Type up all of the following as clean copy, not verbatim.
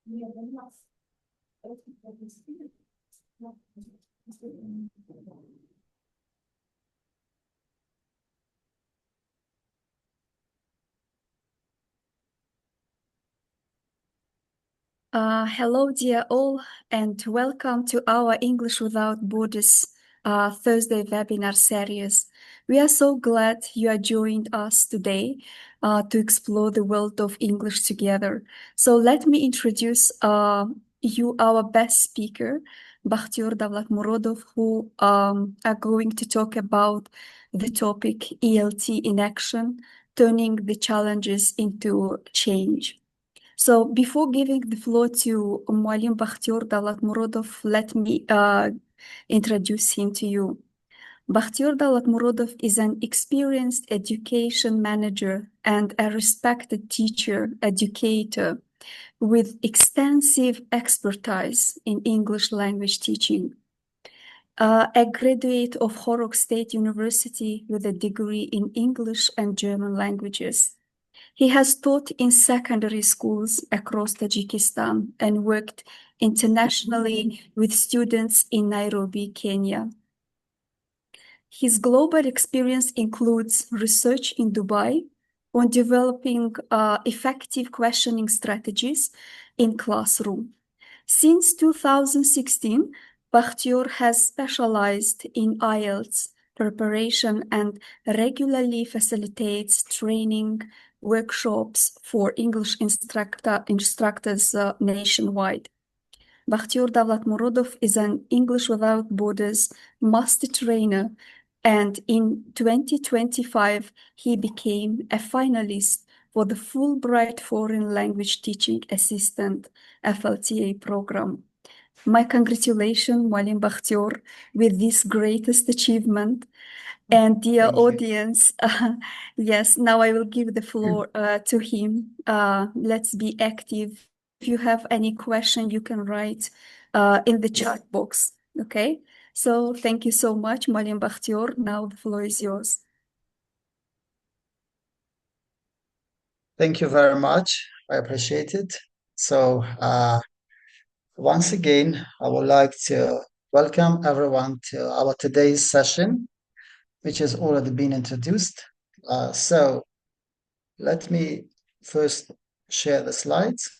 Hello, dear all, and welcome to our English Without Borders Thursday webinar series. We are so glad you are joined us today to explore the world of English together. So let me introduce you our best speaker, Bakhtiyor Davlatmurodov, who are going to talk about the topic ELT in action, turning the challenges into change. So before giving the floor to Muallim Bakhtiyor Davlatmurodov, let me introduce him to you. Bakhtiyor Davlatmurodov is an experienced education manager and a respected teacher, educator with extensive expertise in English language teaching. A graduate of Horok State University with a degree in English and German languages. He has taught in secondary schools across Tajikistan and worked internationally with students in Nairobi, Kenya. His global experience includes research in Dubai on developing effective questioning strategies in classroom. Since 2016, Bakhtiyor has specialized in IELTS preparation and regularly facilitates training workshops for English instructors nationwide. Bakhtiyor Davlatmurodov is an English Without Borders master trainer, and in 2025, he became a finalist for the Fulbright Foreign Language Teaching Assistant FLTA program. My congratulations, Muallim Bakhtiyor, with this greatest achievement. And dear audience, yes, now I will give the floor to him. Let's be active. If you have any question, you can write in the chat box. Okay. So thank you so much, Muallim Bakhtiyor. Now the floor is yours. Thank you very much. I appreciate it. So once again, I would like to welcome everyone to our today's session, which has already been introduced. So let me first share the slides.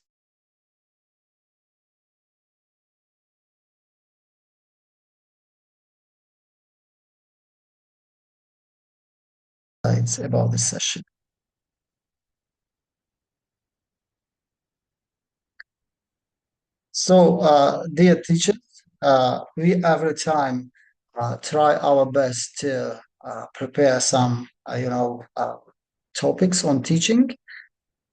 About this session. So, dear teachers, we every time try our best to prepare some, topics on teaching.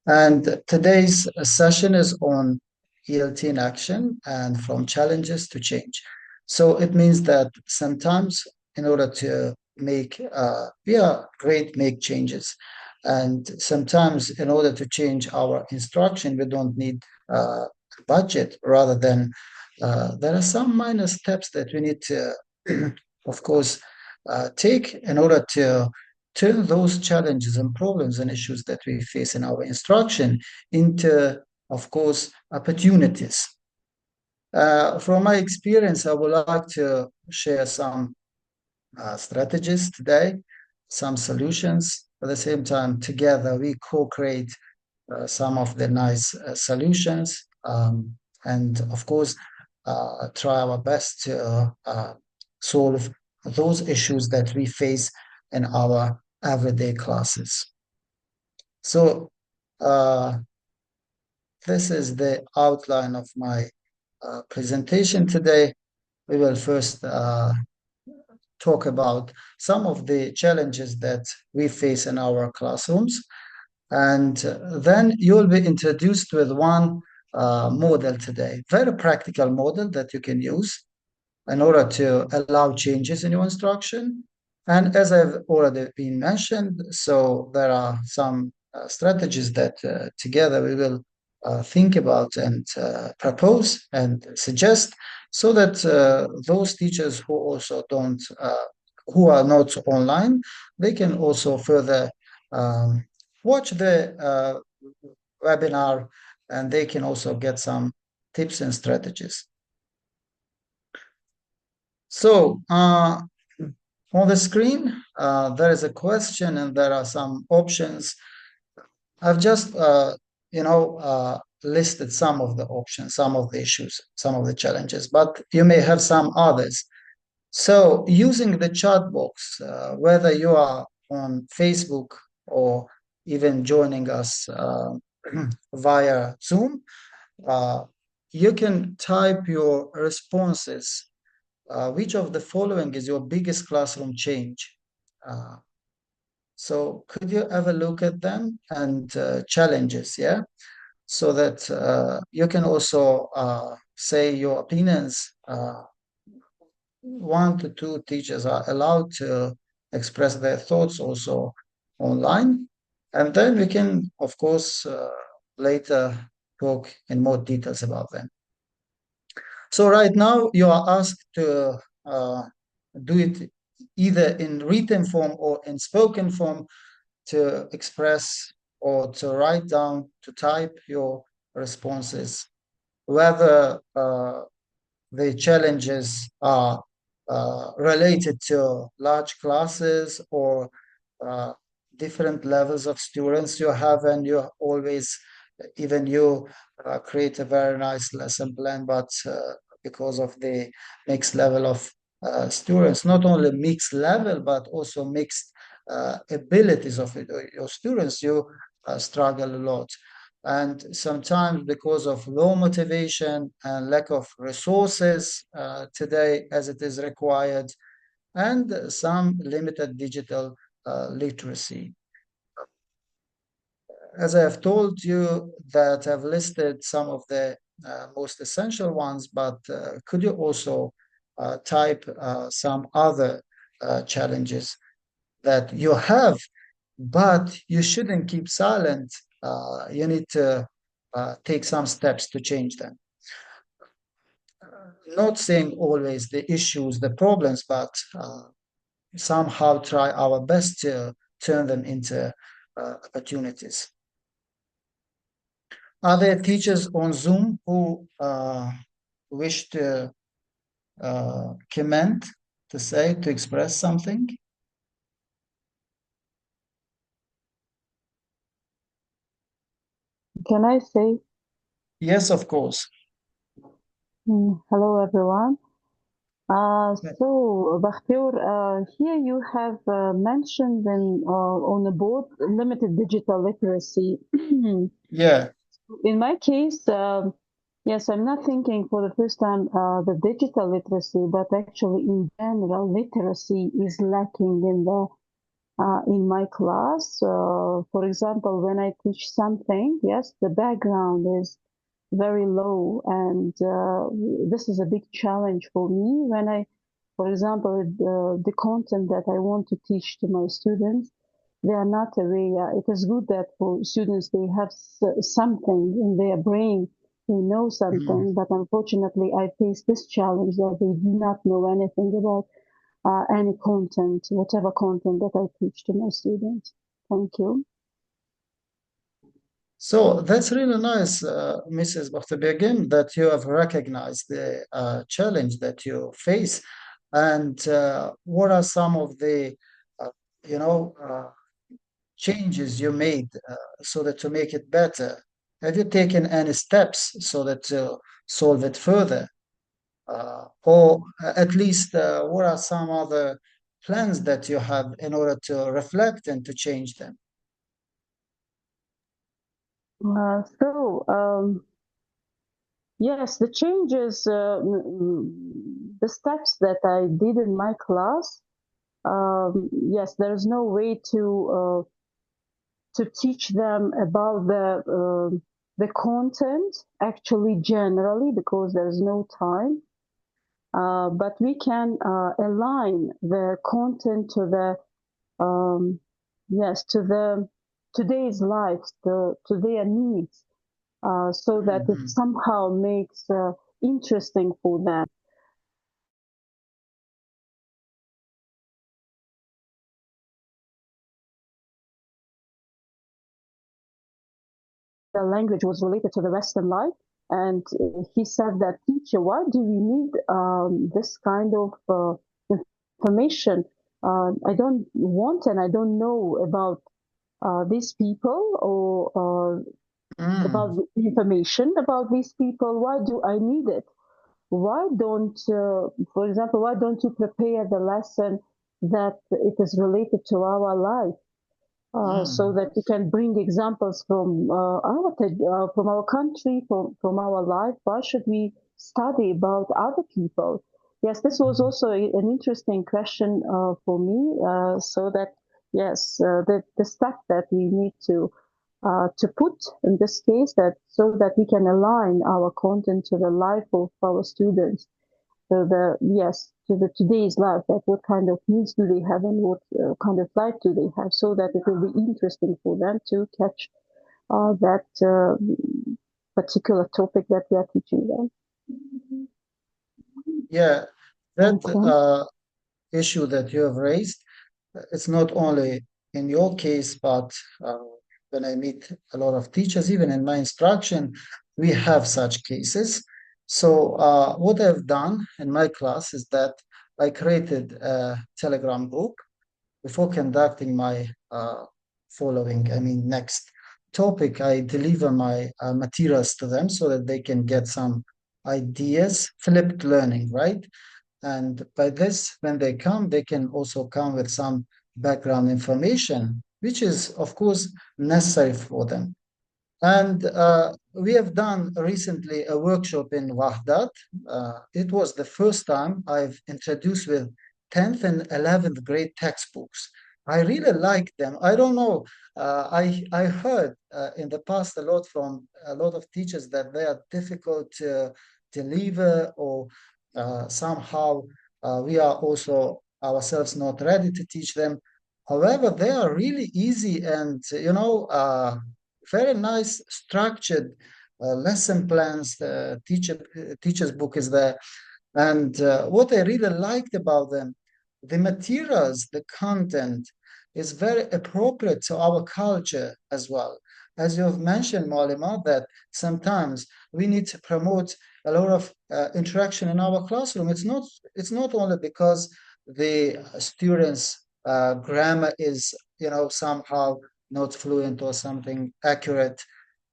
And today's session is on ELT in action and from challenges to change. So it means that sometimes in order to make changes. And sometimes in order to change our instruction, we don't need budget, rather than there are some minor steps that we need to, of course, take in order to turn those challenges and problems and issues that we face in our instruction into, of course, opportunities. From my experience, I would like to share some strategies today, some solutions. At the same time, together we co-create some of the nice solutions, and of course, try our best to solve those issues that we face in our everyday classes. So this is the outline of my presentation today. We will first talk about some of the challenges that we face in our classrooms, and then you will be introduced with one model today, very practical model that you can use in order to allow changes in your instruction. And as I've already been mentioned, so there are some strategies that together we will think about and propose and suggest, so that those teachers who also don't, who are not online, they can also further watch the webinar, and they can also get some tips and strategies. So on the screen, there is a question and there are some options. I've just, listed some of the options, some of the issues, some of the challenges, but you may have some others. So using the chat box, whether you are on Facebook or even joining us via Zoom, you can type your responses. Which of the following is your biggest classroom change? So could you have a look at them and challenges, yeah? So that you can also say your opinions. 1 to 2 teachers are allowed to express their thoughts also online. And then we can, of course, later talk in more details about them. So right now you are asked to do it either in written form or in spoken form, to express or to write down, to type your responses, whether the challenges are related to large classes or uh, different levels of students you have, and you always, even you create a very nice lesson plan, but because of the mixed level of students, not only mixed level, but also mixed abilities of your students, you struggle a lot. And sometimes because of low motivation and lack of resources today as it is required, and some limited digital literacy. As I have told you that I've listed some of the most essential ones, but could you also type some other challenges that you have, but you shouldn't keep silent. You need to take some steps to change them. Not saying always the issues, the problems, but somehow try our best to turn them into opportunities. Are there teachers on Zoom who wish to comment, to say, to express something? Can I say? Yes, of course. Hello, everyone. So, Bakhtiyor, here you have mentioned on the board limited digital literacy. Yeah. In my case, yes, I'm not thinking for the first time the digital literacy, but actually in general, literacy is lacking in my class. For example, when I teach something, yes, the background is very low, and this is a big challenge for me when for example, the content that I want to teach to my students, they are not aware. It is good that for students they have something in their brain, they know something, but unfortunately I face this challenge that they do not know anything about any content, whatever content that I teach to my students. Thank you. So that's really nice, Mrs. Bakhtiyor, that you have recognized the challenge that you face. And what are some of the, uh, you know, changes you made so that to make it better? Have you taken any steps so that to solve it further? Or at least what are some other plans that you have in order to reflect and to change them? Yes, the changes, the steps that I did in my class. Yes, there is no way to teach them about the content actually generally because there is no time. But we can align the content to the yes, to the today's life, to their needs, so that it somehow makes interesting for them. The language was related to the Western life. And he said that, teacher, why do we need this kind of information? I don't want and I don't know about these people or about the information about these people. Why do I need it? Why don't, for example, why don't you prepare the lesson that it is related to our life? So that you can bring examples from from our country, from our life. Why should we study about other people? Yes, this was also an interesting question for me. So that yes, the step that we need to put in this case, that so that we can align our content to the life of our students, to the today's life, that what kind of needs do they have and what kind of life do they have, so that it will be interesting for them to catch that particular topic that we are teaching them. Yeah, that issue that you have raised, it's not only in your case, but when I meet a lot of teachers, even in my instruction, we have such cases. So what I've done in my class is that I created a Telegram group before conducting my next topic. I deliver my materials to them so that they can get some ideas, flipped learning, right? And by this, when they come, they can also come with some background information, which is, of course, necessary for them. And we have done recently a workshop in Wahdat. It was the first time I've introduced with 10th and 11th grade textbooks. I really like them. I don't know. I heard in the past a lot from a lot of teachers that they are difficult to deliver, or somehow we are also ourselves not ready to teach them. However, they are really easy, and very nice structured lesson plans. The teacher's book is there. And what I really liked about them, the materials, the content is very appropriate to our culture as well. As you have mentioned, Malima, that sometimes we need to promote a lot of interaction in our classroom. It's not only because the students' grammar is, somehow not fluent or something accurate,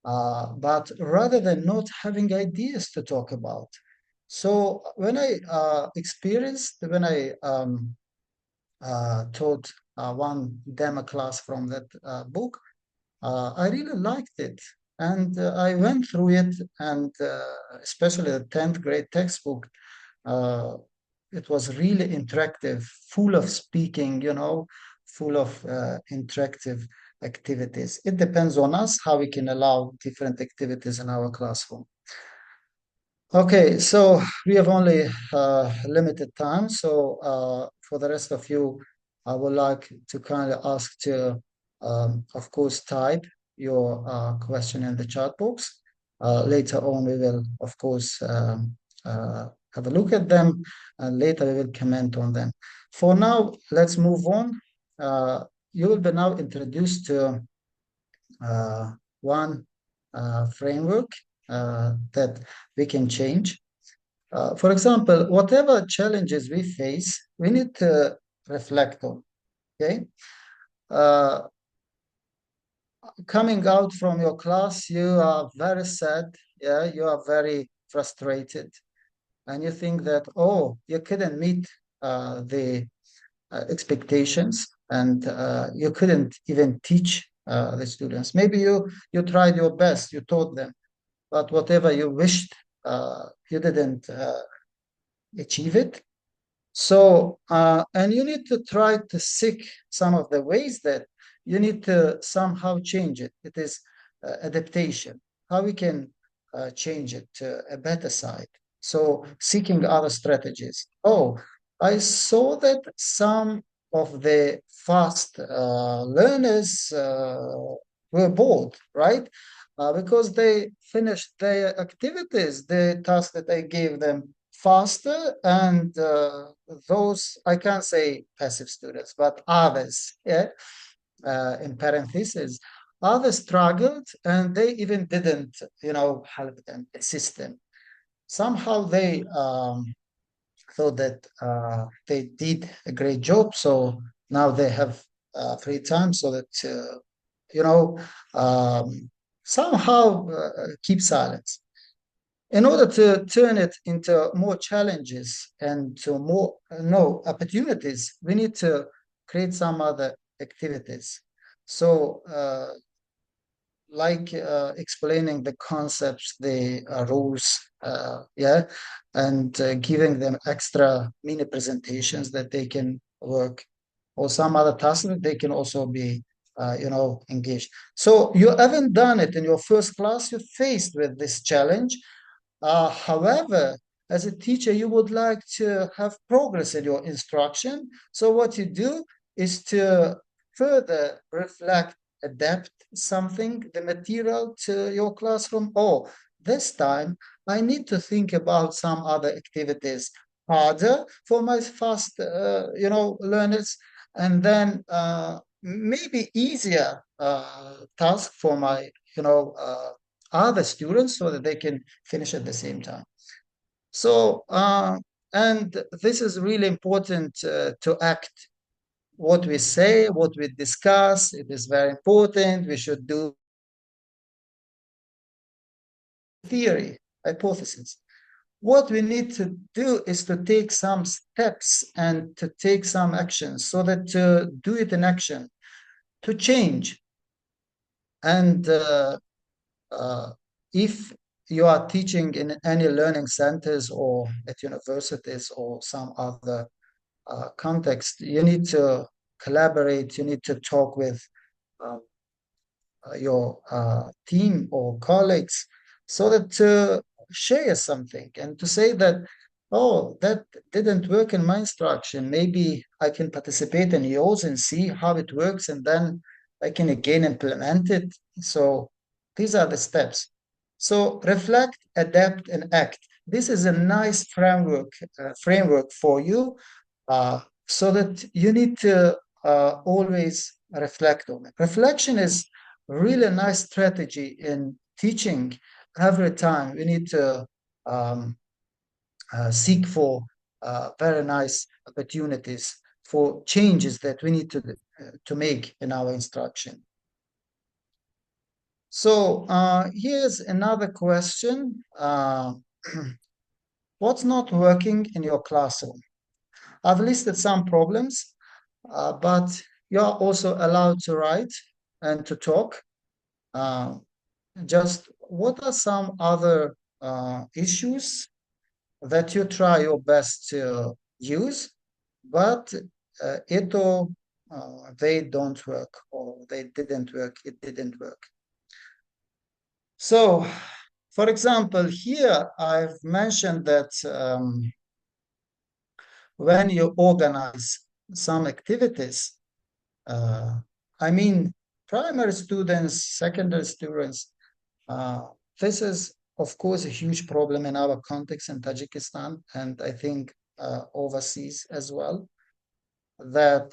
but rather than not having ideas to talk about. So when I when I taught one demo class from that book, I really liked it. And I went through it, and especially the 10th grade textbook, uh, it was really interactive, full of speaking, full of interactive activities. It depends on us how we can allow different activities in our classroom. Okay, so we have only limited time. So for the rest of you, I would like to kindly ask to, of course, type your question in the chat box. Later on, we will, of course, have a look at them, and later we will comment on them. For now, let's move on. You will be now introduced to one framework that we can change. For example, whatever challenges we face, we need to reflect on. Okay. Coming out from your class, you are very sad. Yeah, you are very frustrated, and you think that, oh, you couldn't meet the expectations, and you couldn't even teach the students. Maybe you tried your best, you taught them, but whatever you wished, you didn't achieve it. So, and you need to try to seek some of the ways that you need to somehow change it. It is adaptation, how we can change it to a better side. So, seeking other strategies. Oh, I saw that some of the fast learners were bored, right? Because they finished their activities, the tasks that I gave them faster, and those, I can't say passive students, but others, yeah, in parentheses, Others struggled, and they even didn't, help them, assist them. Somehow they thought that they did a great job, so now they have free time, so that somehow keep silence. In order to turn it into more challenges and to more no opportunities, we need to create some other activities. So, like explaining the concepts, the rules, yeah, and giving them extra mini presentations that they can work, or some other tasks that they can also be, engaged. So you haven't done it in your first class. You're faced with this challenge. However, as a teacher, you would like to have progress in your instruction. So what you do is to further reflect, adapt something, the material to your classroom. Oh, this time I need to think about some other activities harder for my fast, learners, and then maybe easier task for my, other students, so that they can finish at the same time. So, and this is really important to act. What we say, what we discuss, it is very important. We should do theory, hypothesis. What we need to do is to take some steps and to take some actions, so that to do it in action, to change. And if you are teaching in any learning centers or at universities or some other context, you need to collaborate, you need to talk with um, your team or colleagues, so that to share something and to say that, oh, that didn't work in my instruction. Maybe I can participate in yours and see how it works, and then I can again implement it. So these are the steps. So reflect, adapt, and act. This is a nice framework for you, so that you need to always reflect on it. Reflection is really nice strategy in teaching. Every time we need to seek for very nice opportunities for changes that we need to make in our instruction. So here's another question. What's not working in your classroom? I've listed some problems, but you're also allowed to write and to talk. Just what are some other issues that you try your best to use, but they don't work, or they didn't work, it didn't work. So, for example, here I've mentioned that when you organize some activities, I mean, primary students, secondary students, this is, of course, a huge problem in our context in Tajikistan, and I think overseas as well, that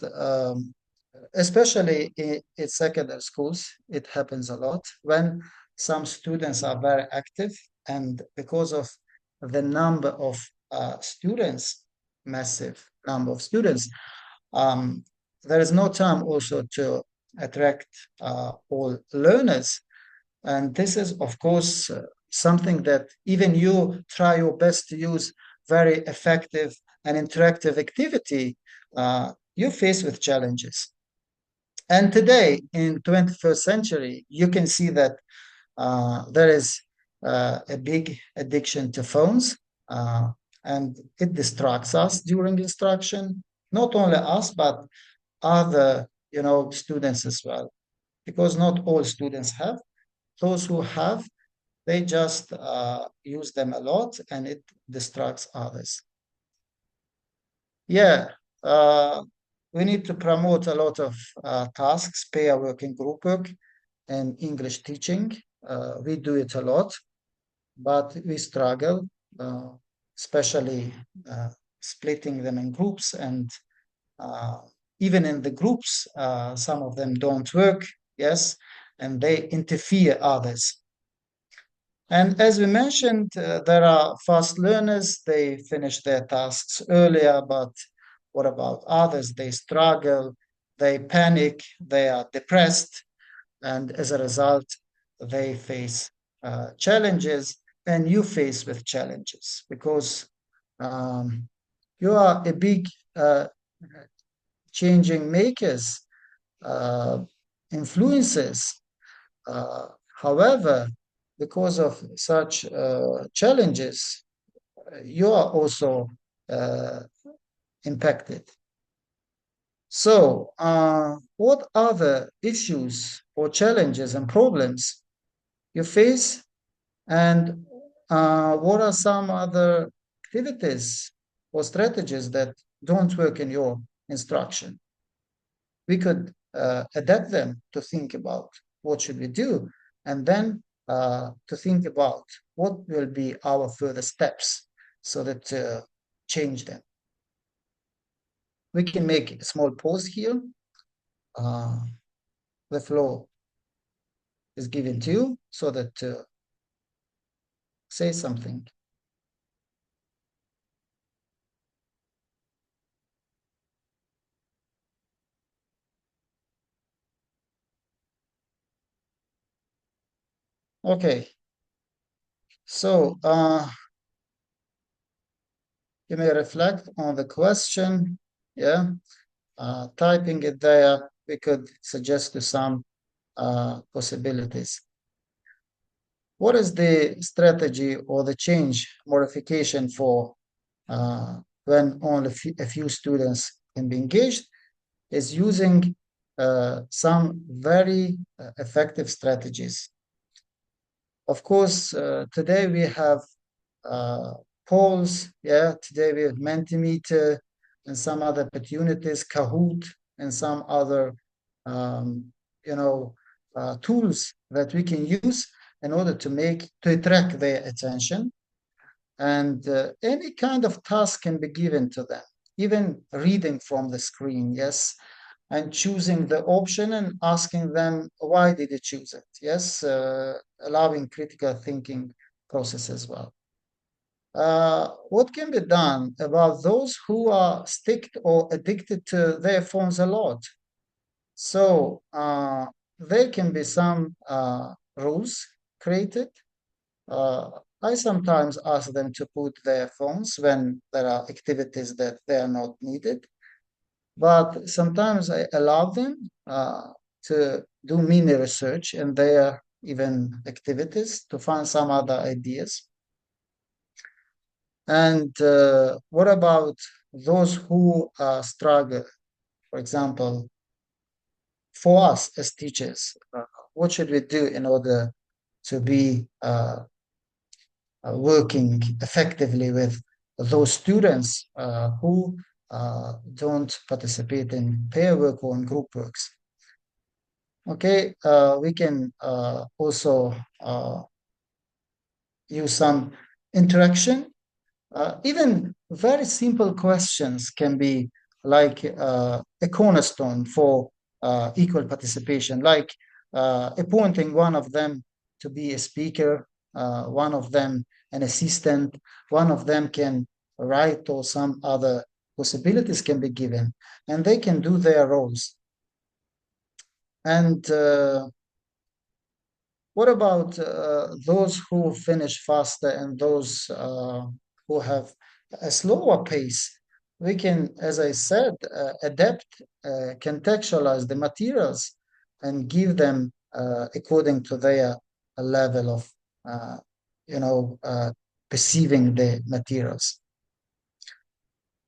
especially in secondary schools, it happens a lot when some students are very active, and because of the number of students, massive number of students, there is no time also to attract all learners. And this is, of course, something that even you try your best to use very effective and interactive activity, you face with challenges. And today, in 21st century, you can see that there is a big addiction to phones, and it distracts us during instruction, not only us, but other, students as well, because not all students have. Those who have, they just use them a lot, and it distracts others. Yeah, we need to promote a lot of tasks, pair work and group work, and English teaching. We do it a lot, but we struggle, especially splitting them in groups, and even in the groups, some of them don't work. Yes, and they interfere others. And as we mentioned, there are fast learners, they finish their tasks earlier, but what about others? They struggle, they panic, they are depressed, and as a result, they face challenges, and you face with challenges because you are a big changing makers, influences. However, because of such challenges, you are also impacted. So, what are the issues or challenges and problems you face, and what are some other activities or strategies that don't work in your instruction? We could adapt them to think about what should we do, and then to think about what will be our further steps so that change them. We can make a small pause here. The floor is given to you so that say something. Okay, so you may reflect on the question, yeah, typing it there, we could suggest to some possibilities. What is the strategy or the change modification for when only a few students can be engaged? Is using some very effective strategies. Of course, today we have polls, yeah, today we have Mentimeter and some other opportunities, Kahoot, and some other, tools that we can use in order to attract their attention. And any kind of task can be given to them, even reading from the screen, yes, and choosing the option and asking them, why did you choose it? Yes, allowing critical thinking process as well. What can be done about those who are sticked or addicted to their phones a lot? So there can be some rules created. I sometimes ask them to put their phones when there are activities that they are not needed, but sometimes I allow them to do mini research in their even activities to find some other ideas. And what about those who struggle? For example, for us as teachers, what should we do in order to be working effectively with those students who don't participate in pair work or in group works? Okay, we can also use some interaction. Even very simple questions can be like a cornerstone for equal participation, like appointing one of them to be a speaker, one of them an assistant, one of them can write, or some other possibilities can be given, and they can do their roles. And what about those who finish faster and those who have a slower pace? We can, as I said, adapt, contextualize the materials and give them according to their level of, perceiving the materials.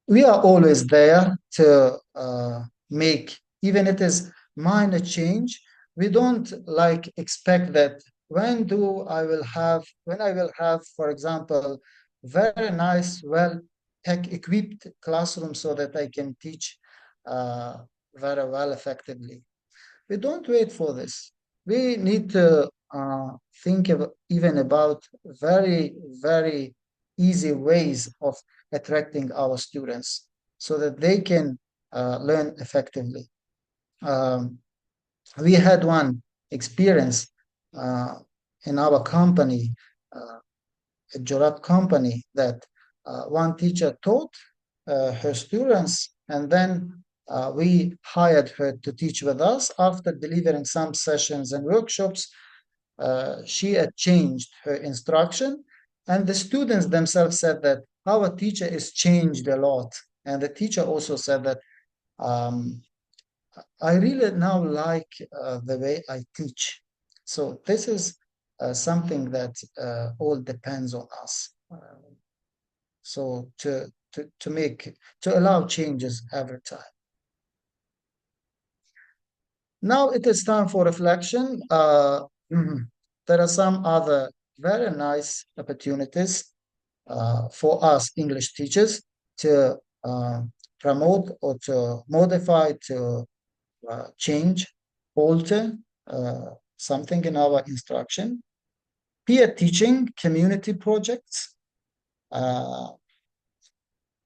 We are always there to make, even it is minor change. We don't like expect that when I will have, for example, very nice, well tech equipped classroom so that I can teach very well effectively. We don't wait for this. We need to think even about very, very easy ways of attracting our students so that they can learn effectively. We had one experience in our company, a Jorat company, that one teacher taught her students, and then we hired her to teach with us. After delivering some sessions and workshops, she had changed her instruction, and the students themselves said that our teacher is changed a lot. And the teacher also said that I really now like the way I teach. So this is something that all depends on us. So to allow changes every time. Now it is time for reflection. There are some other very nice opportunities for us English teachers to promote or to modify, to change, alter something in our instruction. Peer teaching, community projects.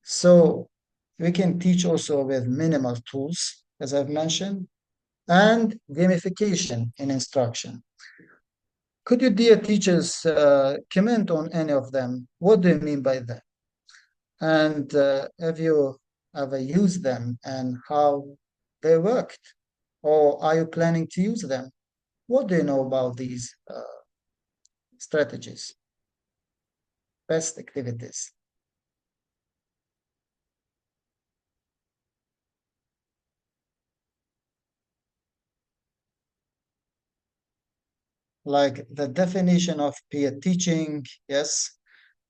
So we can teach also with minimal tools, as I've mentioned, and gamification in instruction. Could you, dear teachers, comment on any of them? What do you mean by that? And have you ever used them and how they worked? Or are you planning to use them? What do you know about these strategies, best activities? Like the definition of peer teaching, yes.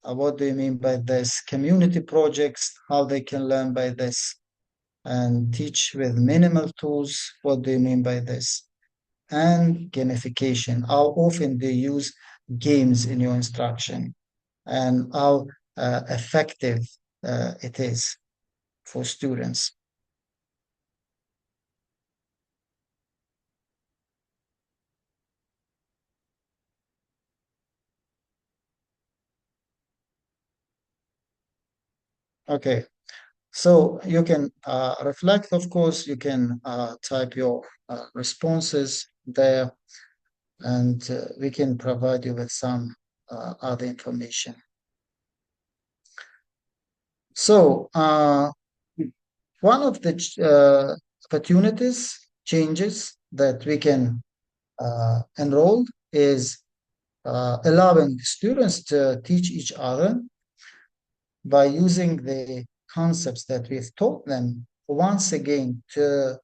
What do you mean by this? Community projects, how they can learn by this? And teach with minimal tools, what do you mean by this? And gamification, how often do you use games in your instruction? And how effective it is for students. Okay, so you can reflect, of course, you can type your responses there, and we can provide you with some other information. So one of the opportunities, changes that we can enroll is allowing students to teach each other by using the concepts that we've taught them once again to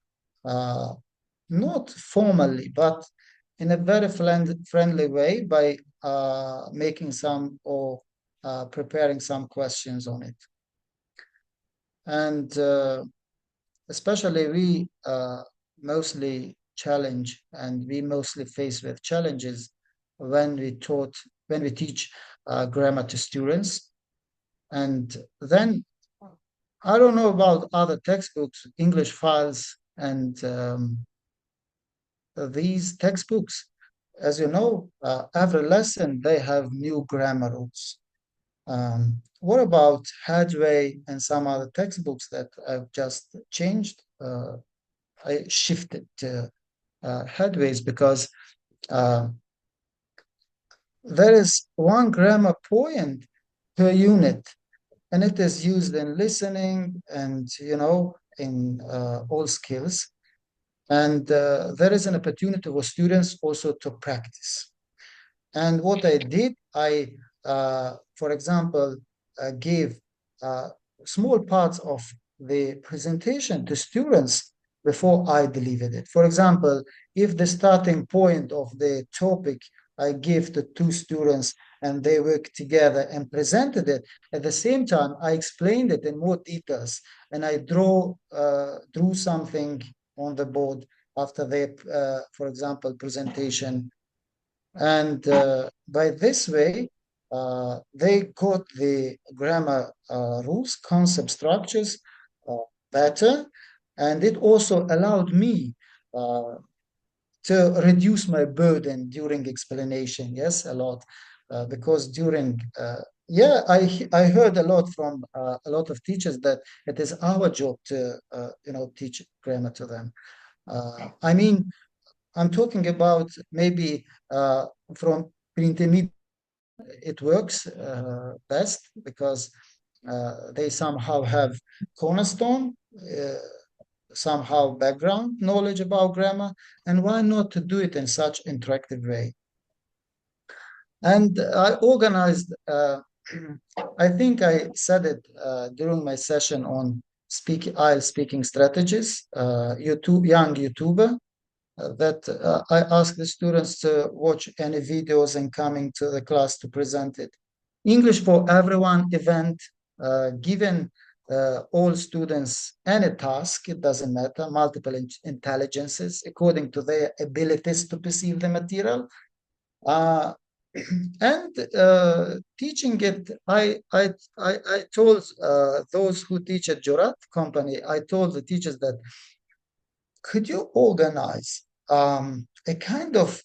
not formally, but in a very friendly way by making some or preparing some questions on it. And especially we mostly challenge and we mostly face with challenges when we teach grammar to students. And then I don't know about other textbooks, English files, and these textbooks, as you know, every lesson they have new grammar rules. What about Hadway and some other textbooks that I've just changed? I shifted to Hadways because there is one grammar point per unit, and it is used in listening and, in all skills. And there is an opportunity for students also to practice. And what I did, for example, gave small parts of the presentation to students before I delivered it. For example, if the starting point of the topic I gave to two students and they worked together and presented it, at the same time, I explained it in more details and I drew something on the board after the, for example, presentation. And by this way, they got the grammar rules, concept structures better. And it also allowed me to reduce my burden during explanation. Yes, a lot. Because during, I heard a lot from a lot of teachers that it is our job to, teach grammar to them. I mean, I'm talking about maybe from pre-intermediate. It works best because they somehow have cornerstone, somehow background knowledge about grammar, and why not to do it in such interactive way? And I organized, I think I said it during my session on IELTS speaking strategies, young YouTuber, that I asked the students to watch any videos and coming to the class to present it. English for Everyone event, given all students any task, it doesn't matter, multiple intelligences according to their abilities to perceive the material. And teaching it, I told those who teach at Jurat company, I told the teachers that could you organize a kind of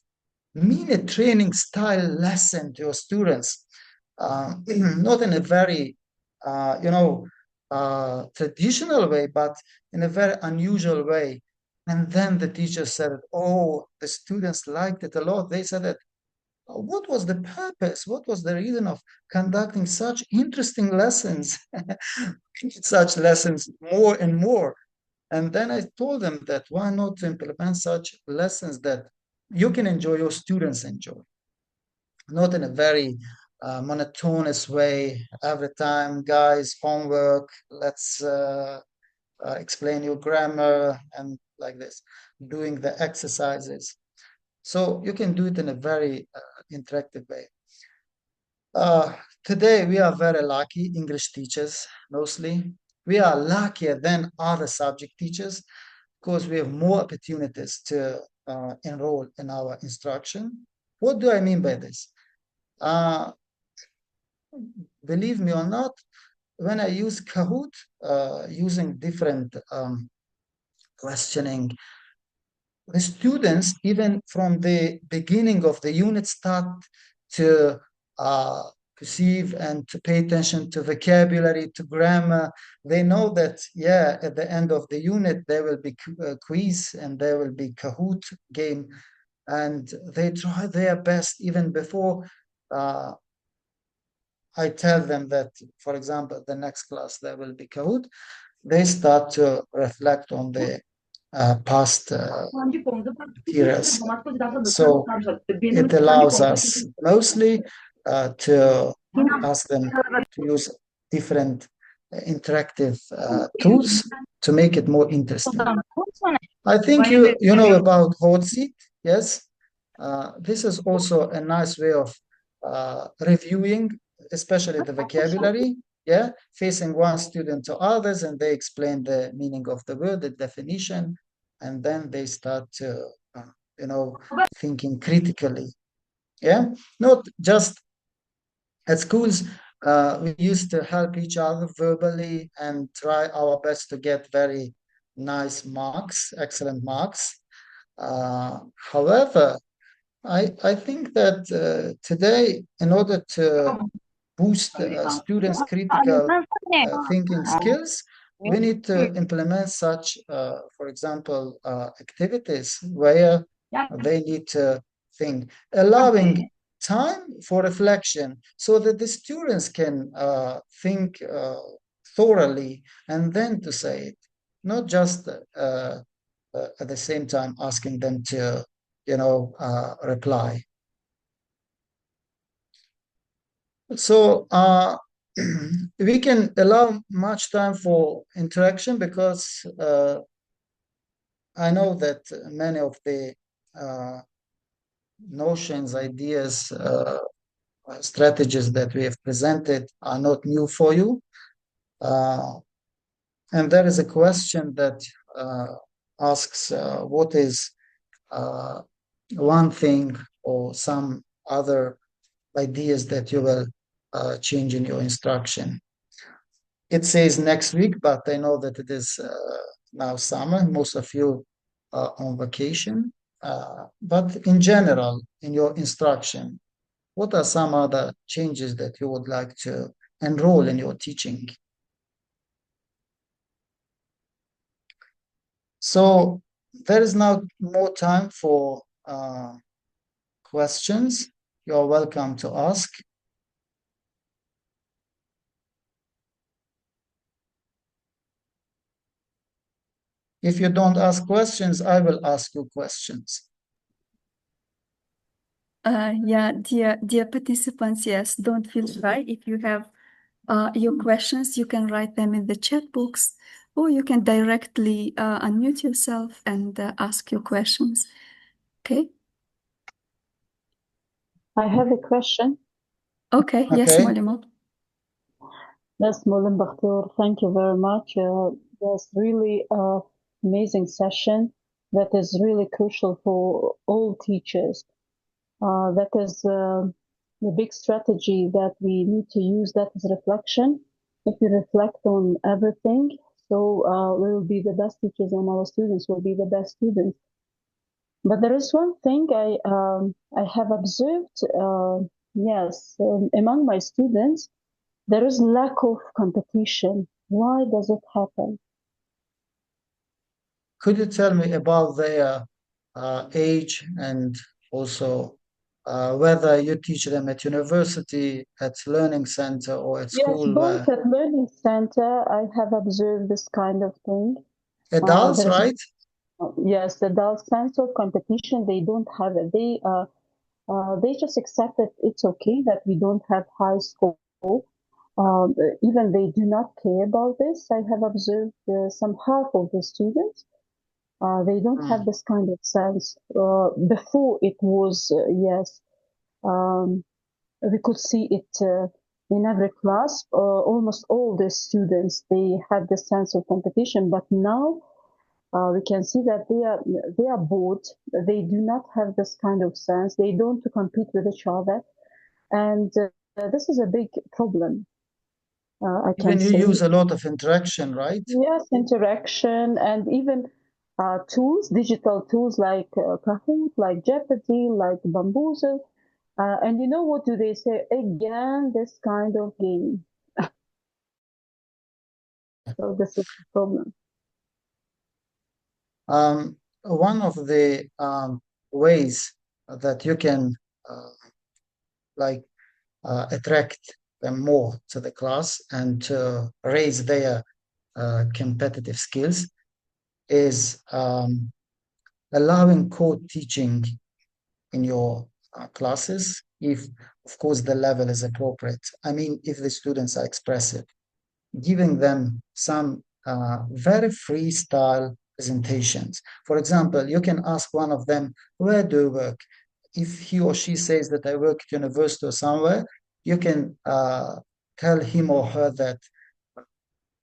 mini training style lesson to your students, not in a very, traditional way, but in a very unusual way. And then the teacher said, oh, the students liked it a lot. They said that, what was the purpose? What was the reason of conducting such interesting lessons, such lessons more and more? And then I told them that why not to implement such lessons that you can enjoy, your students enjoy, not in a very monotonous way. Every time, guys, homework, let's explain your grammar and like this, doing the exercises. So you can do it in a very interactive way. Today, we are very lucky, English teachers mostly. We are luckier than other subject teachers because we have more opportunities to enroll in our instruction. What do I mean by this? Believe me or not, when I use Kahoot, using different questioning, the students, even from the beginning of the unit, start to perceive and to pay attention to vocabulary, to grammar. They know that, yeah, at the end of the unit, there will be a quiz and there will be Kahoot game. And they try their best even before I tell them that, for example, the next class, there will be Kahoot. They start to reflect on the past materials. So it allows us mostly to ask them to use different interactive tools to make it more interesting. I think you know about hot seat, yes? This is also a nice way of reviewing, especially the vocabulary, yeah? Facing one student to others, and they explain the meaning of the word, the definition, and then they start to, thinking critically, yeah? Not just at schools, we used to help each other verbally and try our best to get very nice marks, excellent marks. However, I think that today, in order to boost students' critical thinking skills, we need to implement such, for example, activities where they need to think, allowing time for reflection so that the students can think thoroughly and then to say it, not just at the same time asking them to, reply. So we can allow much time for interaction because I know that many of the notions, ideas, strategies that we have presented are not new for you. And there is a question that asks what is one thing or some other ideas that you will change in your instruction. It says next week, but I know that it is now summer. Most of you are on vacation. But in general, in your instruction, what are some other changes that you would like to enroll in your teaching? So there is now more time for questions. You're welcome to ask. If you don't ask questions, I will ask you questions. Yeah, dear participants, yes, don't feel shy. If you have your questions, you can write them in the chat box, or you can directly unmute yourself and ask your questions. Okay? I have a question. Okay, yes, Okay. Molimo. Yes, Molim Bakhtiyor, thank you very much. That's really amazing session that is really crucial for all teachers. That is the big strategy that we need to use, that is reflection. If we reflect on everything, so we will be the best teachers and our students will be the best students. But there is one thing I have observed, yes, among my students, there is lack of competition. Why does it happen? Could you tell me about their age and also whether you teach them at university, at learning center, or at Yes, school? both at learning center, I have observed this kind of thing. Adults, There's right? yes, the adult sense of competition. They don't have it. They just accept that it's okay that we don't have high score. Even they do not care about this. I have observed some half of the students. They don't have this kind of sense. Before it was, yes, we could see it in every class. Almost all the students, they had the sense of competition, but now we can see that they are bored. They do not have this kind of sense. They don't compete with each other, and this is a big problem. I can Even you say. use a lot of interaction, right? Yes, interaction and even tools, digital tools like Kahoot, like Jeopardy, like Bamboozle. And you know what do they say? Again, this kind of game. So this is the problem. One of the ways that you can like attract them more to the class and to raise their competitive skills is allowing co-teaching in your classes if, of course, the level is appropriate. I mean, if the students are expressive, giving them some very freestyle presentations. For example, you can ask one of them, where do you work? If he or she says that I work at university or somewhere, you can tell him or her that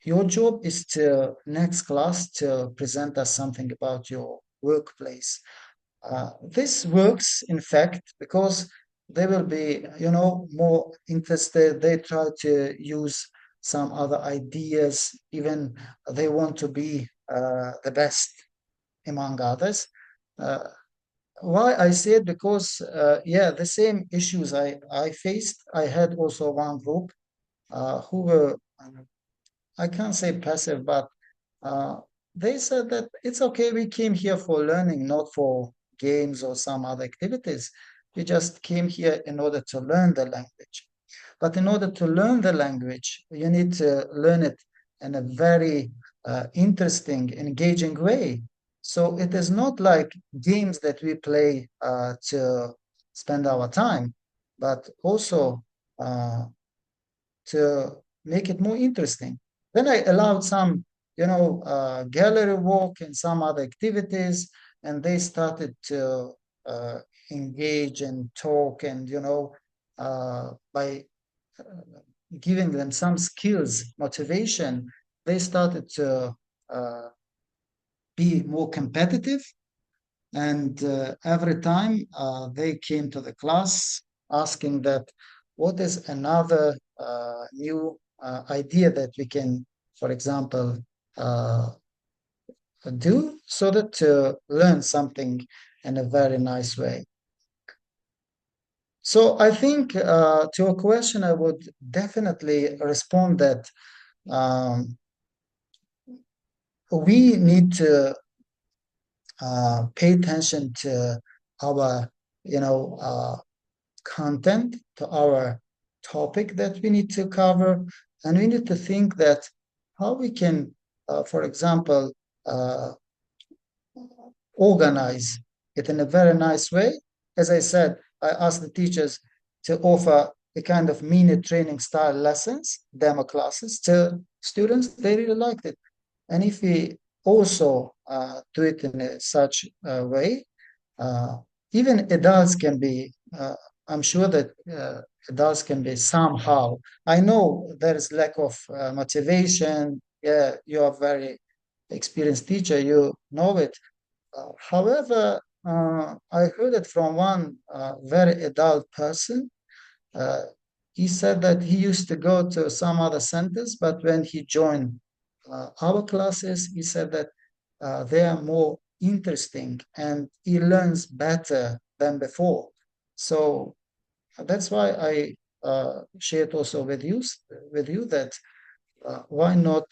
your job is to next class to present us something about your workplace. This works, in fact, because they will be, more interested. They try to use some other ideas. Even they want to be the best among others. Why I say it? Because, the same issues I faced. I had also one group who were, I can't say passive, but uh, they said that it's okay. We came here for learning, not for games or some other activities. We just came here in order to learn the language. But in order to learn the language, you need to learn it in a very interesting, engaging way. So it is not like games that we play to spend our time, but also to make it more interesting. Then I allowed some, gallery work and some other activities, and they started to engage and talk, and by giving them some skills, motivation, they started to be more competitive. And every time they came to the class asking that, what is another new idea that we can, for example, do so that to learn something in a very nice way. So I think to your question, I would definitely respond that we need to pay attention to our, content, to our topic that we need to cover, and we need to think that how we can, for example, organize it in a very nice way. As I said, I asked the teachers to offer a kind of mini training style lessons, demo classes to students. They really liked it. And if we also do it in such a way, even adults can be, I'm sure that adults can be somehow. I know there is lack of motivation. Yeah, you are a very experienced teacher, you know it. However, I heard it from one very adult person. Uh, he said that he used to go to some other centers, but when he joined our classes, he said that they are more interesting and he learns better than before. So that's why I shared also with you that why not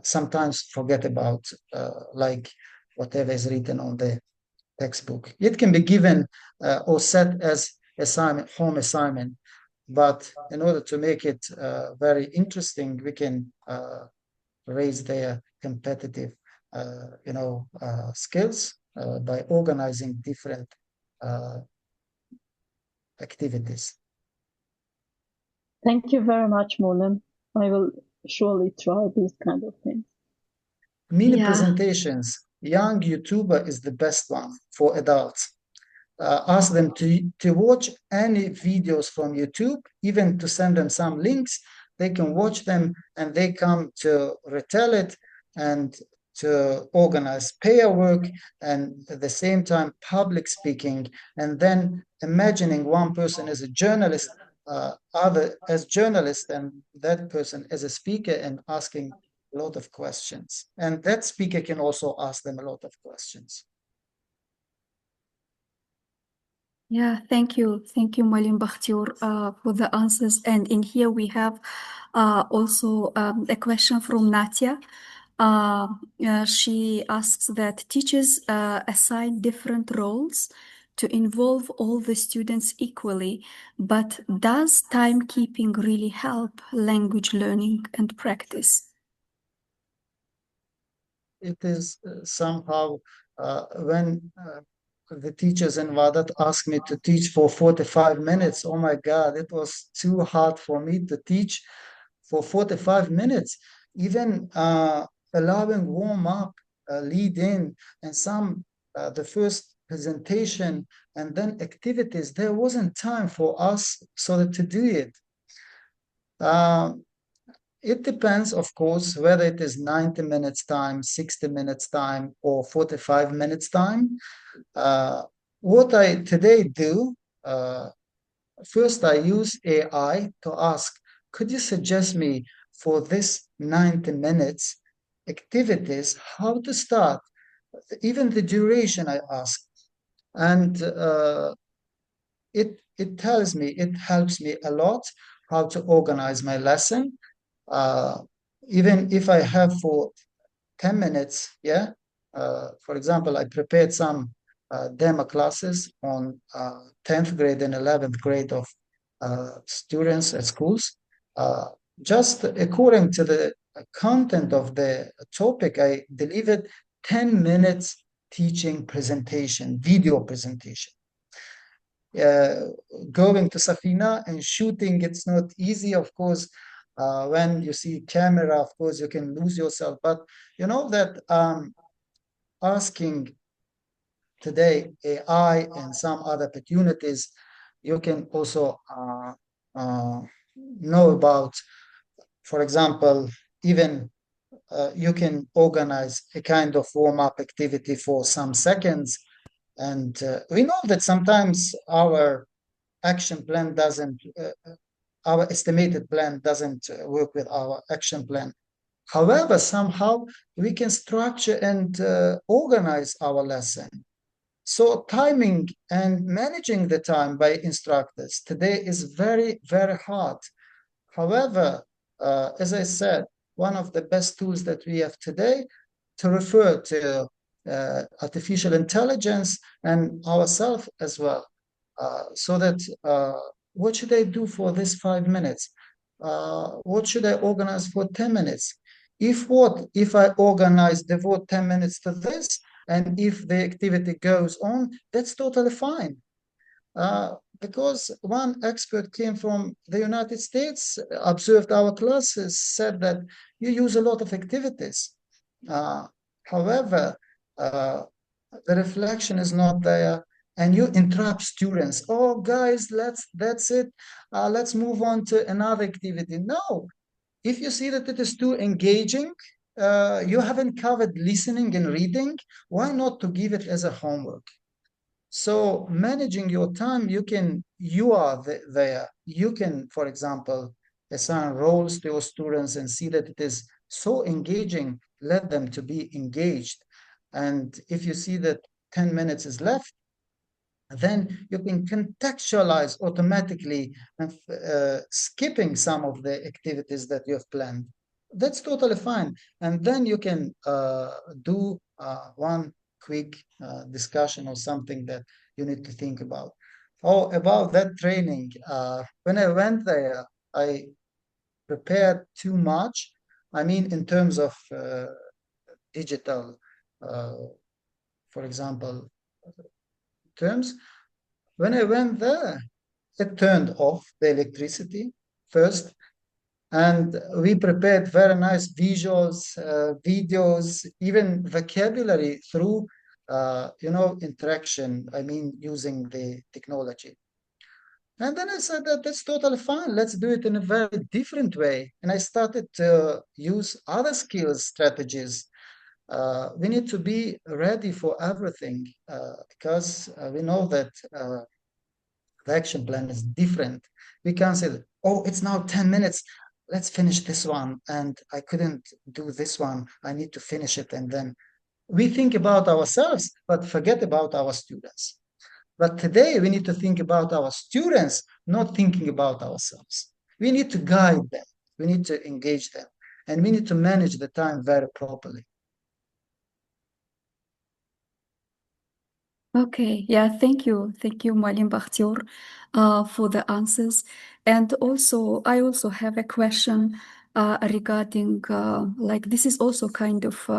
sometimes forget about like whatever is written on the textbook. It can be given or set as assignment, home assignment, but in order to make it very interesting, we can raise their competitive, skills by organizing different uh, activities. Thank you very much, Molim. I will surely try these kind of things. Mini Yeah. presentations. Young YouTuber is the best one for adults. Ask them to watch any videos from YouTube, even to send them some links. They can watch them and they come to retell it and to organize pair work and at the same time public speaking, and then imagining one person as a journalist, other as journalist, and that person as a speaker and asking a lot of questions. And that speaker can also ask them a lot of questions. Yeah, thank you. Thank you, Malim Bakhtiyor, for the answers. And in here we have also a question from Natia. She asks that teachers assign different roles to involve all the students equally, but does timekeeping really help language learning and practice? It is somehow when the teachers in Wadat asked me to teach for 45 minutes. Oh my God, it was too hard for me to teach for 45 minutes. Even allowing warm up, lead in, and the first presentation and then activities, there wasn't time for us so that to do it. It depends, of course, whether it is 90 minutes time, 60 minutes time, or 45 minutes time. What I today do, first I use AI to ask, could you suggest me for this 90 minutes activities, how to start? Even the duration I ask. And it tells me, it helps me a lot how to organize my lesson. Uh, Even if I have for 10 minutes, yeah. For example, I prepared some demo classes on 10th grade and 11th grade of students at schools. Just according to the content of the topic, I delivered 10 minutes teaching presentation, video presentation. Going to Safina and shooting, it's not easy, of course. When you see camera, of course, you can lose yourself. But you know that asking today AI and some other opportunities, you can also know about, for example, even you can organize a kind of warm-up activity for some seconds. And we know that sometimes our action plan doesn't, our estimated plan doesn't work with our action plan. However, somehow we can structure and organize our lesson. So timing and managing the time by instructors today is very, very hard. However, as I said, one of the best tools that we have today to refer to artificial intelligence and ourselves as well. So that what should I do for this 5 minutes? What should I organize for 10 minutes? If I organize, devote 10 minutes to this, and if the activity goes on, that's totally fine. Because one expert came from the United States, observed our classes, said that you use a lot of activities. However, the reflection is not there, and you interrupt students. Oh, guys, that's it. Let's move on to another activity. No, if you see that it is too engaging, you haven't covered listening and reading, why not to give it as a homework? So managing your time, you are there. You can, for example, assign roles to your students and see that it is so engaging, let them to be engaged. And if you see that 10 minutes is left, then you can contextualize automatically and skipping some of the activities that you have planned. That's totally fine. And then you can do one quick discussion or something that you need to think about. Oh, about that training. When I went there, I prepared too much. I mean, in terms of digital, for example, terms. When I went there, it turned off the electricity first, and we prepared very nice visuals, videos, even vocabulary through, interaction. I mean, using the technology. And then I said that that's totally fine. Let's do it in a very different way. And I started to use other skills, strategies. We need to be ready for everything because we know that the action plan is different. We can't say, oh, it's now 10 minutes. Let's finish this one. And I couldn't do this one. I need to finish it. And then we think about ourselves, but forget about our students. But today we need to think about our students, not thinking about ourselves. We need to guide them. We need to engage them. And we need to manage the time very properly. Okay, yeah, thank you. Thank you, Malim Bakhtiyor, for the answers. And also, I also have a question regarding, like, this is also kind of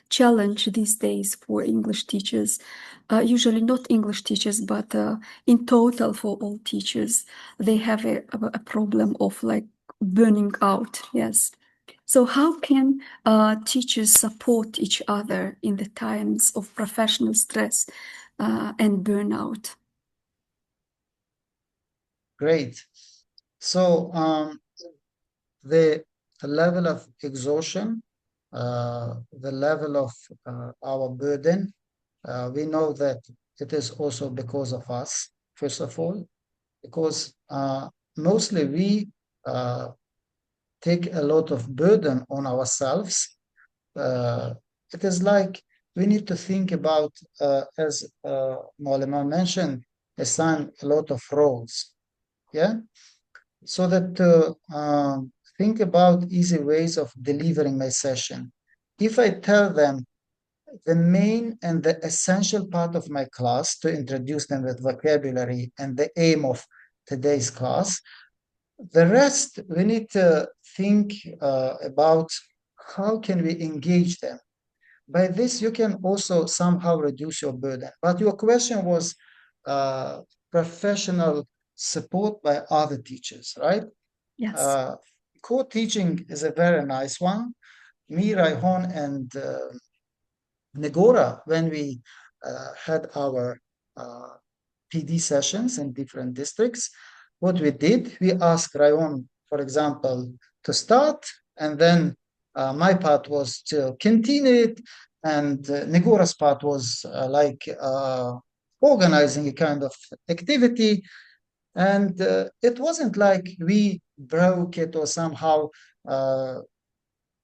challenge these days for English teachers. Usually not English teachers, but in total for all teachers, they have a problem of like burning out, yes. So how can teachers support each other in the times of professional stress and burnout? Great. So the level of exhaustion, the level of our burden, we know that it is also because of us, first of all, because mostly we take a lot of burden on ourselves. It is like we need to think about, as Moulema mentioned, assign a lot of roles. Yeah. So that think about easy ways of delivering my session. If I tell them the main and the essential part of my class to introduce them with vocabulary and the aim of today's class, the rest we need to think about how can we engage them. By this, you can also somehow reduce your burden. But your question was professional support by other teachers, right? Yes. Co-teaching is a very nice one. Me, Raihon, and Negora, when we had our PD sessions in different districts, what we did, we asked Rayon, for example, to start, and then my part was to continue it, and Negora's part was organizing a kind of activity. And it wasn't like we broke it or somehow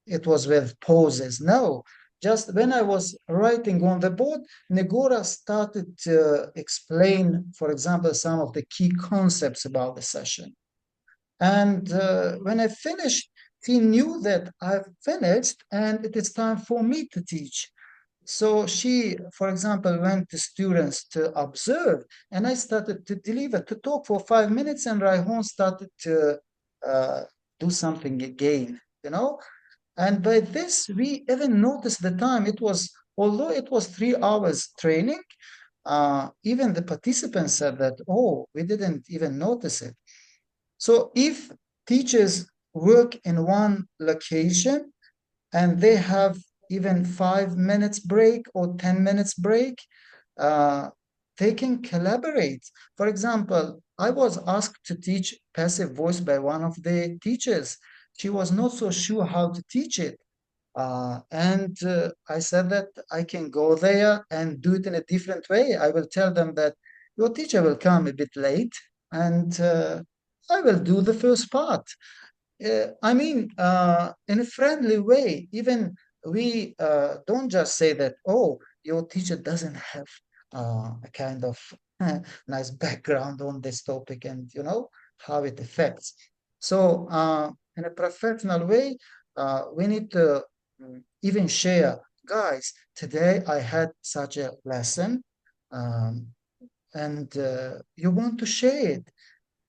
it was with pauses. No, just when I was writing on the board, Negora started to explain, for example, some of the key concepts about the session. And when I finished, he knew that I've finished and it is time for me to teach. So she, for example, went to students to observe, and I started to deliver, to talk for 5 minutes, and Raihan started to do something again, you know? And by this, we even noticed the time. It was, although it was 3 hours training, even the participants said that, oh, we didn't even notice it. So if teachers work in one location and they have even 5 minutes break or 10 minutes break, uh, they can collaborate. For example, I was asked to teach passive voice by one of the teachers. She was not so sure how to teach it. And I said that I can go there and do it in a different way. I will tell them that your teacher will come a bit late and I will do the first part. I mean, in a friendly way, even we don't just say that, oh, your teacher doesn't have a kind of nice background on this topic and, you know, how it affects. So, in a professional way, we need to even share, guys, today I had such a lesson, um, and you want to share it.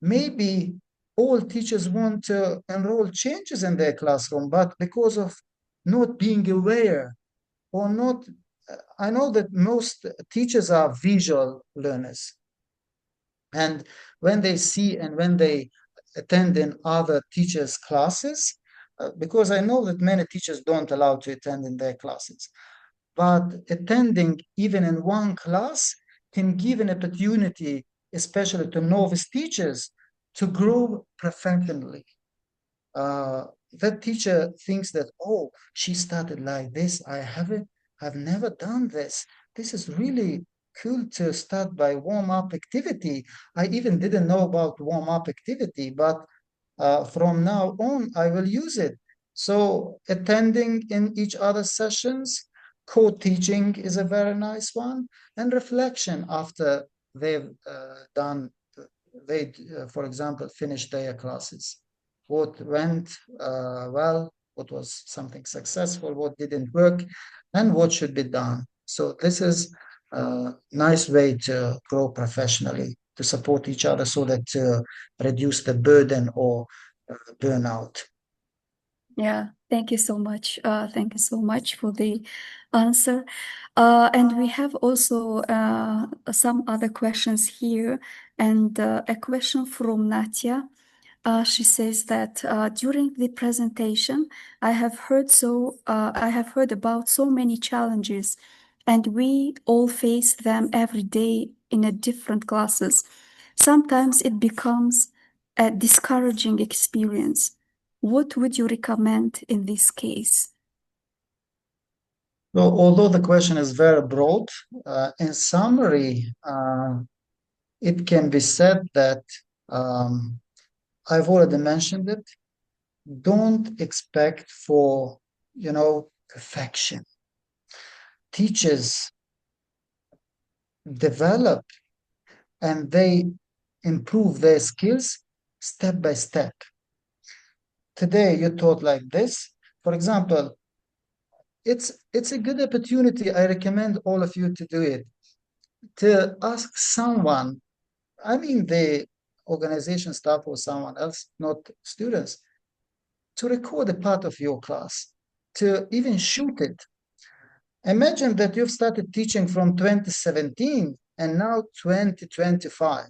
Maybe all teachers want to enroll changes in their classroom, but because of not being aware or not, I know that most teachers are visual learners. And when they see and when they attend in other teachers' classes, because I know that many teachers don't allow to attend in their classes, but attending even in one class can give an opportunity, especially to novice teachers, to grow professionally. Uh, that teacher thinks that, oh, she started like this. I've never done this. This is really cool to start by warm-up activity. I even didn't know about warm-up activity, but from now on, I will use it. So attending in each other's sessions, co-teaching is a very nice one, and reflection after they've done, for example, finished their classes. What went well, what was something successful, what didn't work, and what should be done. So this is a nice way to grow professionally, to support each other so that reduce the burden or burnout. Yeah, thank you so much. Thank you so much for the answer. And we have also some other questions here, and a question from Natia. She says that during the presentation, I have heard about so many challenges, and we all face them every day in a different classes. Sometimes it becomes a discouraging experience. What would you recommend in this case? So, although the question is very broad, in summary, it can be said that I've already mentioned it. Don't expect for, perfection. Teachers develop and they improve their skills step by step. Today you taught like this. For example, it's a good opportunity. I recommend all of you to do it. To ask someone, I mean the organization staff or someone else, not students, to record a part of your class, to even shoot it. Imagine that you've started teaching from 2017 and now 2025.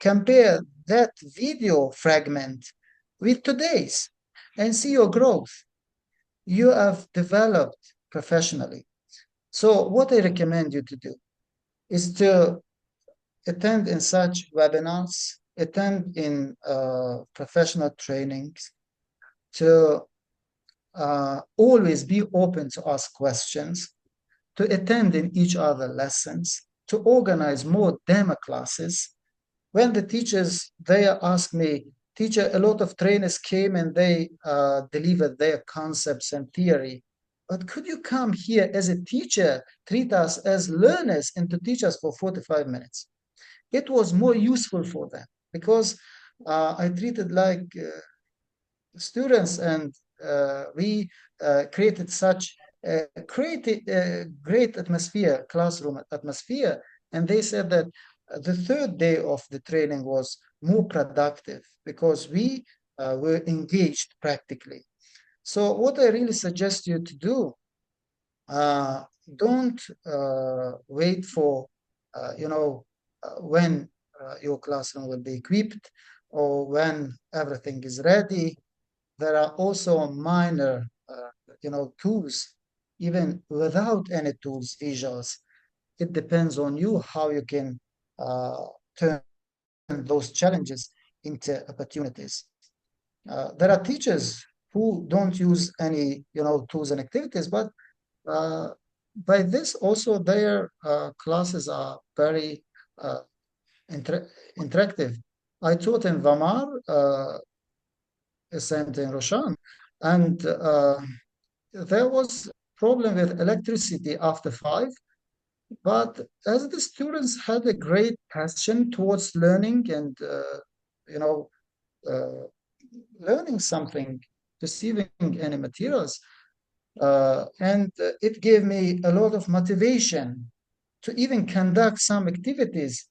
Compare that video fragment with today's and see your growth. You have developed professionally. So what I recommend you to do is to attend in such webinars, attend in professional trainings, to always be open to ask questions, to attend in each other lessons, to organize more demo classes. When the teachers, they ask me, teacher, a lot of trainers came and they delivered their concepts and theory. But could you come here as a teacher, treat us as learners, and to teach us for 45 minutes? It was more useful for them because I treated like students, and we created such created a great atmosphere, classroom atmosphere. And they said that the third day of the training was more productive because we were engaged practically. So what I really suggest you to do, don't wait for, when your classroom will be equipped or when everything is ready. There are also minor, tools, even without any tools, visuals. It depends on you how you can turn those challenges into opportunities. There are teachers who don't use any, tools and activities, but by this also their classes are very interactive. I taught in Vamar, Saint in Roshan, and there was problem with electricity after 5, but as the students had a great passion towards learning and learning something, receiving any materials, and it gave me a lot of motivation to even conduct some activities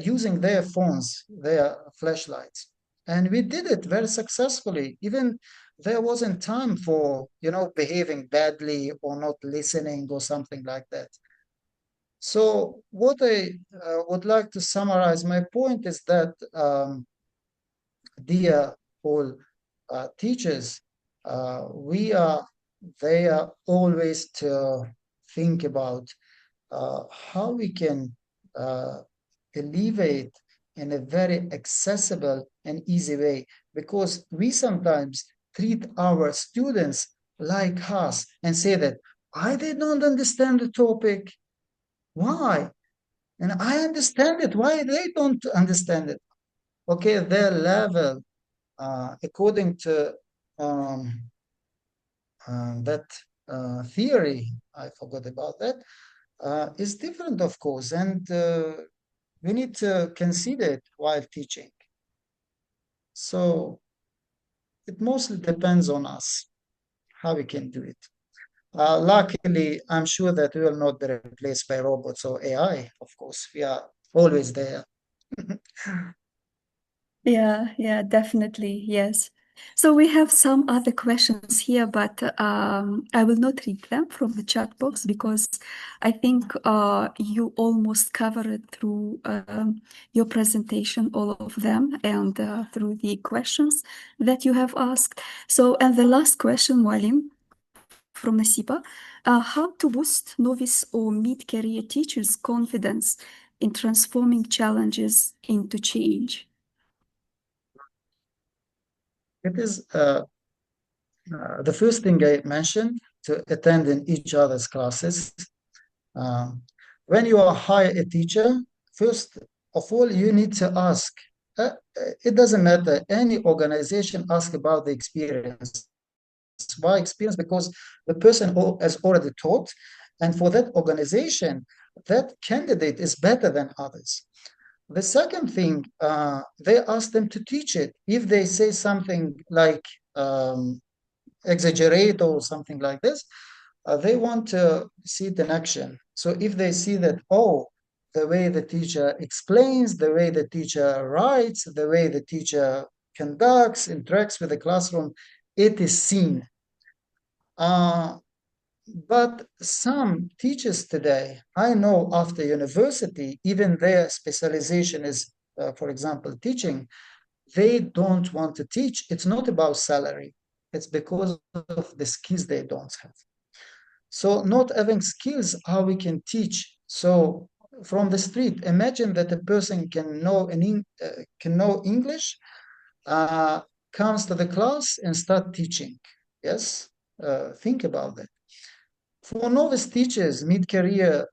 using their phones, their flashlights. And we did it very successfully. Even there wasn't time for, behaving badly or not listening or something like that. So what I would like to summarize my point is that, dear all teachers, they are always to think about how we can alleviate in a very accessible and easy way, because we sometimes treat our students like us and say that they don't understand the topic. Why? And I understand it. Why they don't understand it? Okay, their level, according to that theory, I forgot about that, is different, of course, and we need to consider it while teaching. So it mostly depends on us how we can do it. Luckily, I'm sure that we will not be replaced by robots or AI. Of course, we are always there. Yeah, definitely, yes. So we have some other questions here, but I will not read them from the chat box because I think you almost covered through your presentation, all of them, and through the questions that you have asked. So, and the last question, Walim, from Nasiba, how to boost novice or mid-career teachers' confidence in transforming challenges into change? It is the first thing I mentioned, to attend in each other's classes. When you hire a teacher, first of all, you need to ask. It doesn't matter. Any organization ask about the experience. Why experience? Because the person who has already taught, and for that organization, that candidate is better than others. The second thing, they ask them to teach it. If they say something like exaggerate or something like this, they want to see it in action. So if they see that, the way the teacher explains, the way the teacher writes, the way the teacher conducts, interacts with the classroom, it is seen. But some teachers today, I know after university, even their specialization is, for example, teaching, they don't want to teach. It's not about salary. It's because of the skills they don't have. So not having skills, how we can teach. So from the street, imagine that a person can know English, comes to the class and start teaching. Yes, think about that. For novice teachers, mid-career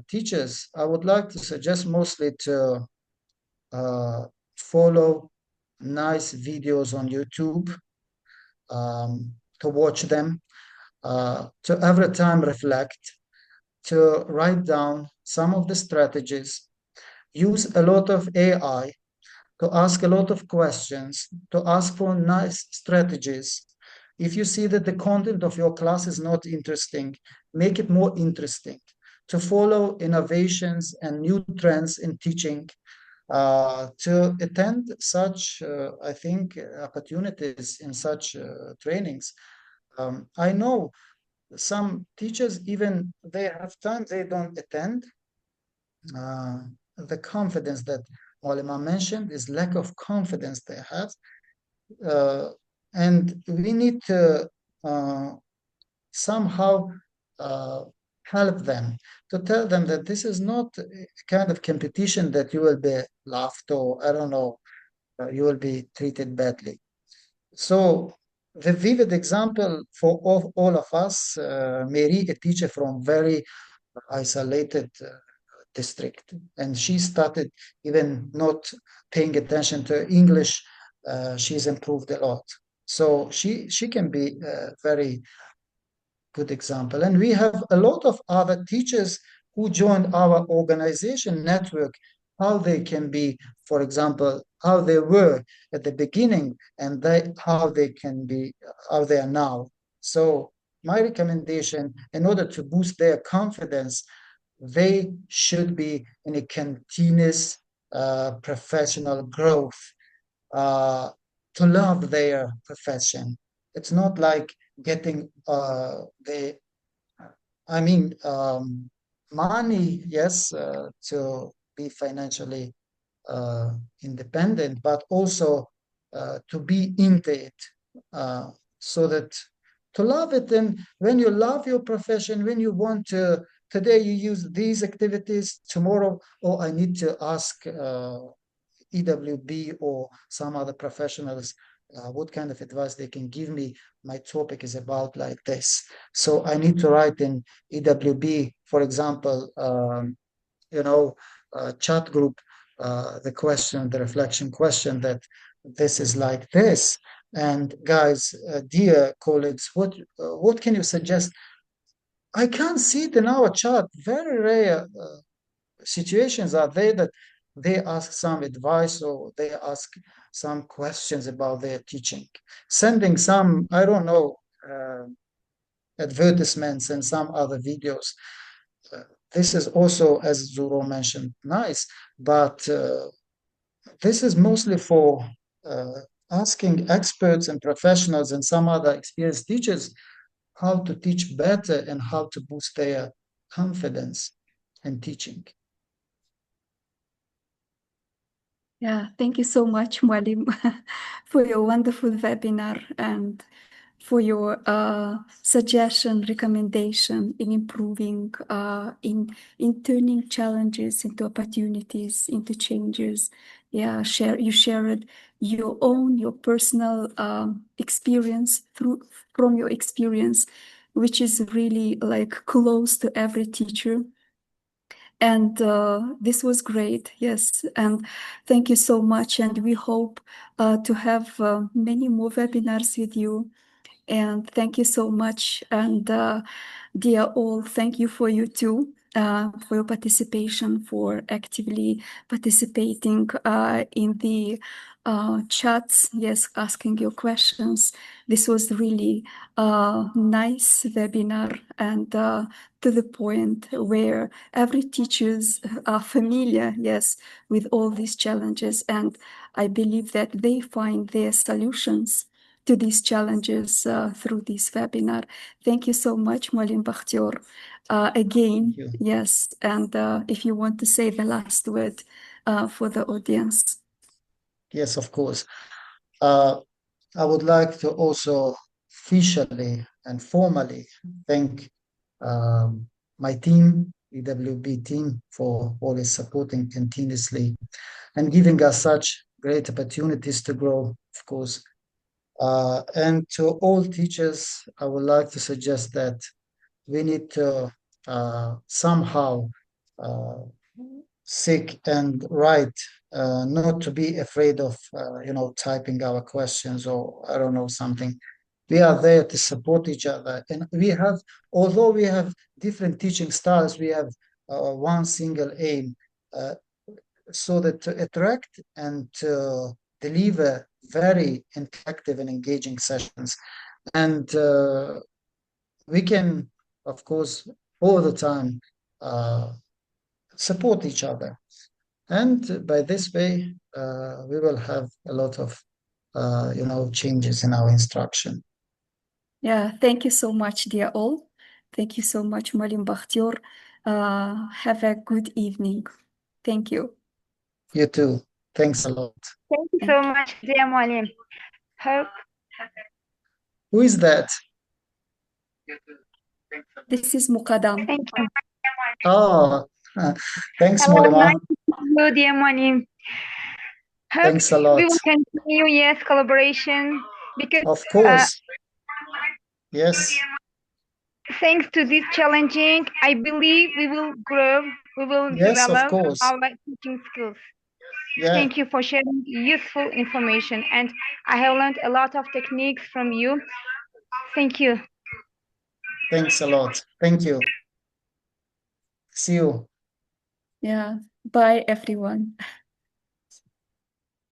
teachers, I would like to suggest mostly to follow nice videos on YouTube, to watch them, to every time reflect, to write down some of the strategies, use a lot of AI, to ask a lot of questions, to ask for nice strategies, If you see that the content of your class is not interesting, make it more interesting. To follow innovations and new trends in teaching, to attend such, I think, opportunities in such trainings. I know some teachers, even they have time, they don't attend. The confidence that Olima mentioned is lack of confidence they have. And we need to somehow help them, to tell them that this is not a kind of competition that you will be laughed or, I don't know, you will be treated badly. So the vivid example for all of us, Mary, a teacher from very isolated district, and she started even not paying attention to English. She's improved a lot. So she can be a very good example. And we have a lot of other teachers who joined our organization network, how they can be, for example, how they were at the beginning and how they can be, how they are now. So my recommendation, in order to boost their confidence, they should be in a continuous professional growth, to love their profession. It's not like getting money, yes, to be financially independent, but also to be into it, so that to love it. And when you love your profession, when you want to, today you use these activities, tomorrow, oh, I need to ask EWB or some other professionals what kind of advice they can give me. My topic is about like this. So I need to write in EWB, for example, chat group, the question, the reflection question that this is like this. And guys, dear colleagues, what can you suggest? I can't see it in our chat. Very rare situations are there that they ask some advice or they ask some questions about their teaching, sending some, I don't know, advertisements and some other videos. This is also, as Zuro mentioned, nice, but this is mostly for asking experts and professionals and some other experienced teachers how to teach better and how to boost their confidence in teaching. Yeah, thank you so much, Mualim, for your wonderful webinar and for your suggestion, recommendation in improving, in turning challenges into opportunities, into changes. Yeah, you shared your personal experience from your experience, which is really like close to every teacher. And this was great, yes. And thank you so much. And we hope to have many more webinars with you. And thank you so much. And dear all, thank you for you too, for your participation, for actively participating in the chats, yes, asking your questions. This was really a nice webinar and to the point where every teachers are familiar, yes, with all these challenges. And I believe that they find their solutions to these challenges through this webinar. Thank you so much, Mualim Bakhtiyor. Again, yes, and if you want to say the last word for the audience. Yes, of course. I would like to also officially and formally thank my team, EWB team, for always supporting continuously and giving us such great opportunities to grow, of course. And to all teachers, I would like to suggest that we need to somehow seek and write, not to be afraid of, typing our questions or I don't know, something. We are there to support each other. And although we have different teaching styles, we have one single aim, so that to attract and to deliver very interactive and engaging sessions. And we can, of course, all the time support each other. And by this way, we will have a lot of, changes in our instruction. Yeah, thank you so much, dear all. Thank you so much, Malim Bakhtiyor. Have a good evening. Thank you. You too. Thanks a lot. Thank you so much, dear Malim. Hope Who is that? This is Muqaddam. Thank you. Oh, thanks, Hello, Molima. nice to meet you, dear Malim. Hope Thanks a lot. we will continue, yes, collaboration because Of course. Yes. thanks to this challenging, I believe we will grow, we will Yes, of develop course. our teaching skills. Yeah. Thank you for sharing useful information, and I have learned a lot of techniques from you. Thank you. Thanks a lot. Thank you. See you. Yeah, bye everyone.